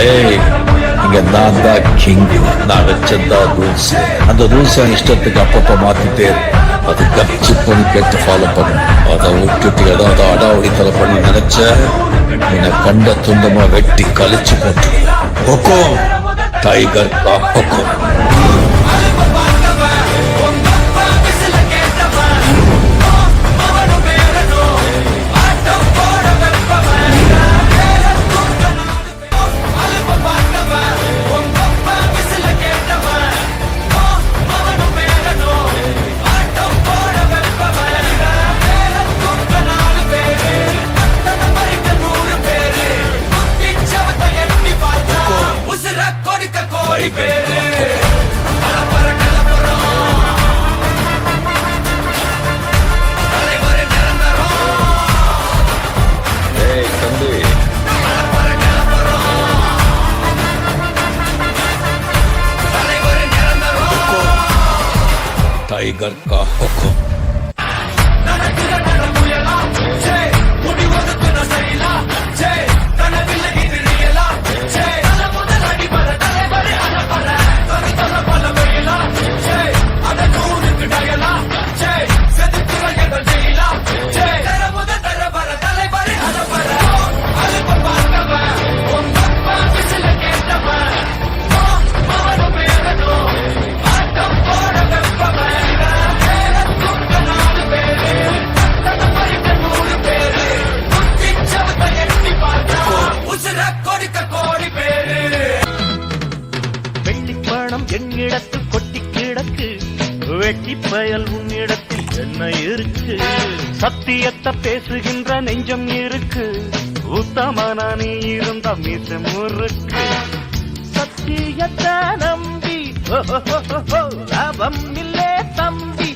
ஏய், இங்க நான் தான் கிங். நான் வச்சதான் ரூல்ஸ். அந்த ரூல்ஸ் இஷ்டத்துக்கு அப்பப்ப மாத்திட்டே அது கப்சி பண்ணி கேட்டு ஃபாலோ பண்ணும். அதை விட்டுட்டு ஏதாவது அடாவடித்தலை பண்ணி நினைச்ச என்னை கண்ட துண்டமா வெட்டி கழிச்சு போட்டு ஹொக்கோம் டைகர் கா ஹொக்கோம். टाइगर का हुक्म. என்னிடத்தில் கொட்டி கிடக்கு வெட்டி பயல் உன்னிடத்தில் என்ன இருக்கு சத்தியத்தை பேசுகின்ற நெஞ்சம் இருக்கு உத்தமனா நீ இருந்த மீசம் முறுக்கு சத்தியத்தை நம்பி லாபம் இல்லே தம்பி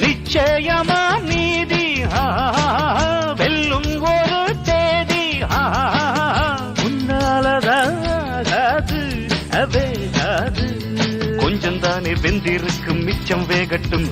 நிச்சயமா நீதி வெல்லும் ஒரு தேதி உன்னாலதாகாது வேகாது கொஞ்சம் தானே வெந்திருக்கும் மிச்சம் வேகட்டும்.